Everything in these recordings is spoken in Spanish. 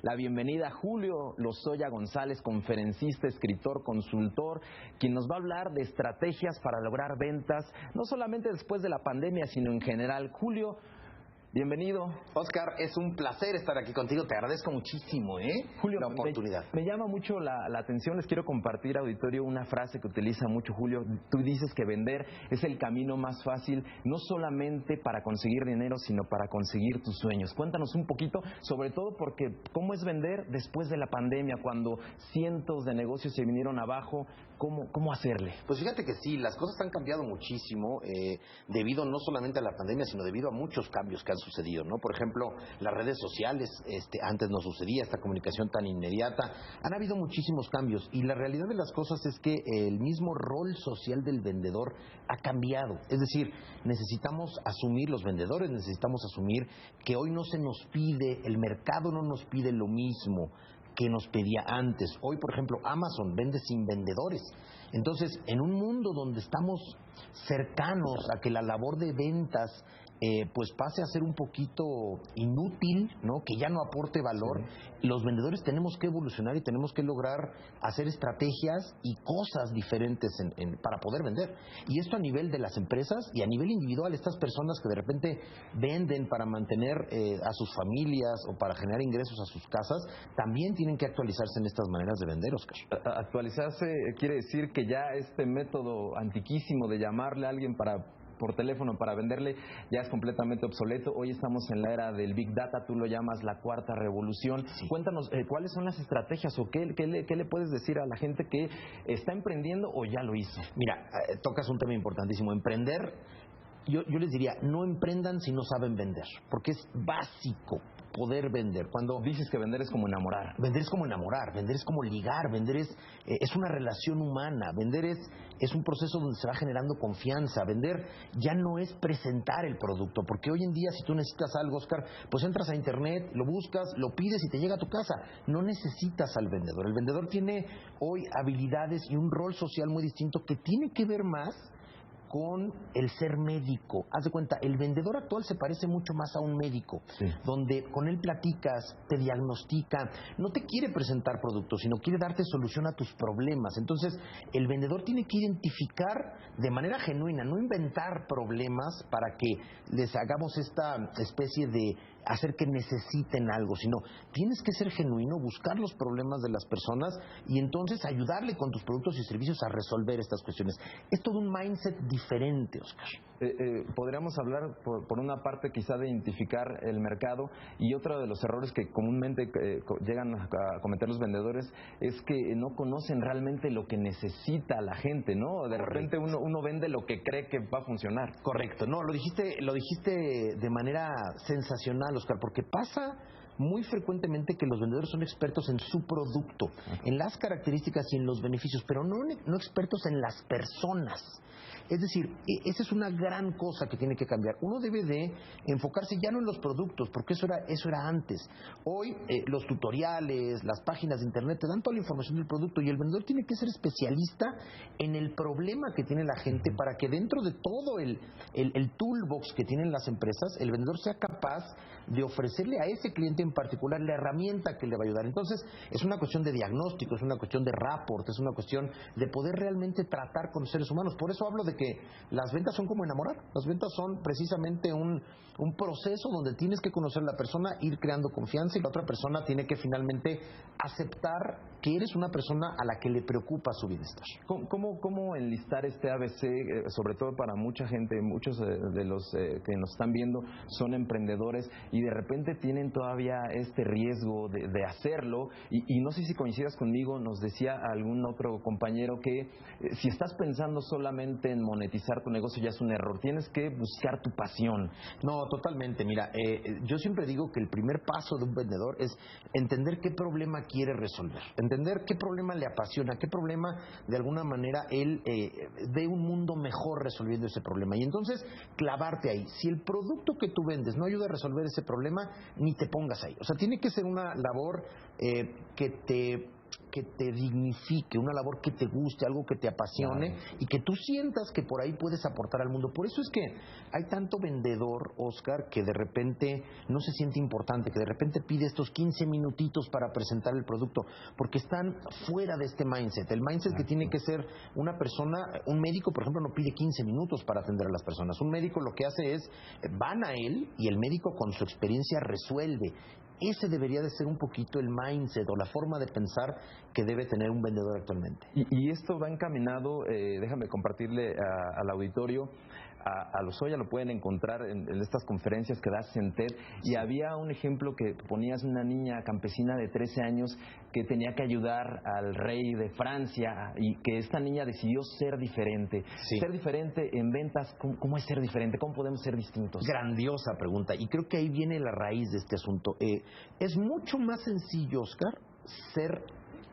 La bienvenida a Julio Lozoya González, conferencista, escritor, consultor, quien nos va a hablar de estrategias para lograr ventas, no solamente después de la pandemia, sino en general. Julio, bienvenido. Oscar, es un placer estar aquí contigo, te agradezco muchísimo, Julio, la oportunidad. Me llama mucho la atención, les quiero compartir, auditorio, una frase que utiliza mucho Julio. Tú dices que vender es el camino más fácil, no solamente para conseguir dinero, sino para conseguir tus sueños. Cuéntanos un poquito, sobre todo porque ¿cómo es vender después de la pandemia, cuando cientos de negocios se vinieron abajo? ¿Cómo hacerle? Pues fíjate que sí, las cosas han cambiado muchísimo, debido no solamente a la pandemia, sino debido a muchos cambios que han sucedido, ¿no? Por ejemplo, las redes sociales, antes no sucedía esta comunicación tan inmediata. Han habido muchísimos cambios y la realidad de las cosas es que el mismo rol social del vendedor ha cambiado. Es decir, necesitamos asumir, los vendedores necesitamos asumir que hoy no se nos pide, el mercado no nos pide lo mismo que nos pedía antes. Hoy, por ejemplo, Amazon vende sin vendedores. Entonces, en un mundo donde estamos cercanos a que la labor de ventas pues pase a ser un poquito inútil, ¿no? Que ya no aporte valor, sí. Los vendedores tenemos que evolucionar y tenemos que lograr hacer estrategias y cosas diferentes para poder vender. Y esto a nivel de las empresas y a nivel individual, estas personas que de repente venden para mantener a sus familias o para generar ingresos a sus casas, también tienen que actualizarse en estas maneras de vender, Oscar. Actualizarse quiere decir que ya este método antiquísimo de llamarle a alguien por teléfono para venderle ya es completamente obsoleto. Hoy estamos en la era del Big Data, tú lo llamas la cuarta revolución. Sí. Cuéntanos, ¿cuáles son las estrategias o qué le puedes decir a la gente que está emprendiendo o ya lo hizo? Mira, tocas un tema importantísimo. Emprender, yo les diría, no emprendan si no saben vender, porque es básico poder vender. Cuando dices que vender es como enamorar. Vender es como enamorar, vender es como ligar, vender es una relación humana, vender es un proceso donde se va generando confianza. Vender ya no es presentar el producto, porque hoy en día si tú necesitas algo, Oscar, pues entras a internet, lo buscas, lo pides y te llega a tu casa. No necesitas al vendedor. El vendedor tiene hoy habilidades y un rol social muy distinto que tiene que ver más con el ser médico. Haz de cuenta, el vendedor actual se parece mucho más a un médico, sí, donde con él platicas, te diagnostica, no te quiere presentar productos, sino quiere darte solución a tus problemas. Entonces, el vendedor tiene que identificar de manera genuina, no inventar problemas para que les hagamos esta especie de hacer que necesiten algo, sino tienes que ser genuino, buscar los problemas de las personas y entonces ayudarle con tus productos y servicios a resolver estas cuestiones. Es todo un mindset diferente, Oscar. Podríamos hablar por una parte quizá de identificar el mercado, y otro de los errores que comúnmente llegan a cometer los vendedores es que no conocen realmente lo que necesita la gente, ¿no? De repente uno vende lo que cree que va a funcionar. Correcto, no, lo dijiste de manera sensacional, Oscar, porque pasa muy frecuentemente que los vendedores son expertos en su producto, en las características y en los beneficios, pero no expertos en las personas. Es decir, esa es una gran cosa que tiene que cambiar. Uno debe de enfocarse ya no en los productos, porque eso era antes. Hoy los tutoriales, las páginas de internet te dan toda la información del producto y el vendedor tiene que ser especialista en el problema que tiene la gente para que dentro de todo el toolbox que tienen las empresas, el vendedor sea capaz de ofrecerle a ese cliente en particular la herramienta que le va a ayudar. Entonces, es una cuestión de diagnóstico, es una cuestión de rapport, es una cuestión de poder realmente tratar con los seres humanos. Por eso hablo de que las ventas son como enamorar. Las ventas son precisamente un proceso donde tienes que conocer a la persona, ir creando confianza, y la otra persona tiene que finalmente aceptar que eres una persona a la que le preocupa su bienestar. ¿Cómo enlistar este ABC, sobre todo para mucha gente, muchos de los que nos están viendo son emprendedores y de repente tienen todavía este riesgo de hacerlo, y no sé si coincidas conmigo, nos decía algún otro compañero que si estás pensando solamente en monetizar tu negocio ya es un error, tienes que buscar tu pasión. No, totalmente. Mira, yo siempre digo que el primer paso de un vendedor es entender qué problema quiere resolver, entender qué problema le apasiona, qué problema de alguna manera él ve un mundo mejor resolviendo ese problema, y entonces clavarte ahí. Si el producto que tú vendes no ayuda a resolver ese problema, ni te pongas ahí. O sea, tiene que ser una labor que te que te dignifique, una labor que te guste, algo que te apasione y que tú sientas que por ahí puedes aportar al mundo. Por eso es que hay tanto vendedor, Oscar, que de repente no se siente importante, que de repente pide estos 15 minutitos para presentar el producto, porque están fuera de este mindset. El mindset que tiene que ser una persona, un médico, por ejemplo, no pide 15 minutos para atender a las personas. Un médico lo que hace es, van a él y el médico con su experiencia resuelve. Ese debería de ser un poquito el mindset o la forma de pensar que debe tener un vendedor actualmente. Y esto va encaminado, déjame compartirle al auditorio, a Lozoya lo pueden encontrar en estas conferencias que da CENTED, y había un ejemplo que ponías una niña campesina de 13 años que tenía que ayudar al rey de Francia y que esta niña decidió ser diferente. Ser diferente en ventas, ¿cómo es ser diferente? ¿Cómo podemos ser distintos? Grandiosa pregunta, y creo que ahí viene la raíz de este asunto. Es mucho más sencillo, Oscar, ser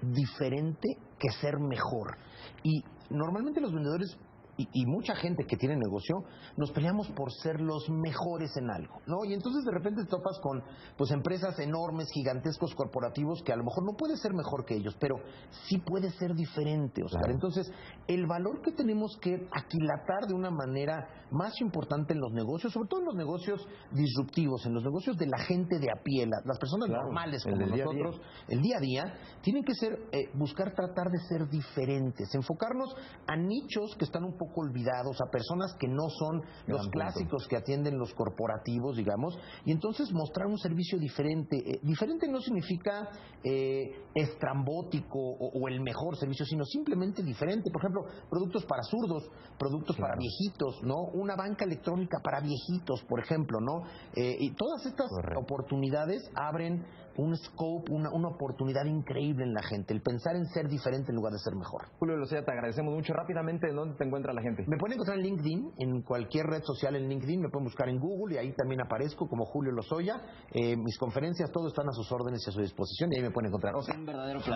diferente que ser mejor. Y normalmente los vendedores y mucha gente que tiene negocio nos peleamos por ser los mejores en algo, ¿no? Y entonces de repente te topas con pues empresas enormes, gigantescos, corporativos que a lo mejor no puede ser mejor que ellos, pero sí puede ser diferente, Oscar. Claro. Entonces, el valor que tenemos que aquilatar de una manera más importante en los negocios, sobre todo en los negocios disruptivos, en los negocios de la gente de a pie, las personas normales como nosotros, el día a día, tienen que ser buscar tratar de ser diferentes, enfocarnos a nichos que están un poco olvidados, a personas que no son los clásicos que atienden los corporativos, digamos, y entonces mostrar un servicio diferente. Diferente no significa estrambótico o el mejor servicio, sino simplemente diferente. Por ejemplo, productos para zurdos, productos para viejitos, ¿no? Una banca electrónica para viejitos, por ejemplo, ¿no? Y todas estas oportunidades abren un scope, una oportunidad increíble en la gente, el pensar en ser diferente en lugar de ser mejor. Julio Lozoya, te agradecemos mucho. Rápidamente, ¿dónde te encuentra la gente? Me pueden encontrar en LinkedIn, en cualquier red social en LinkedIn, me pueden buscar en Google y ahí también aparezco como Julio Lozoya. Mis conferencias, todo están a sus órdenes y a su disposición y ahí me pueden encontrar. Un verdadero placer.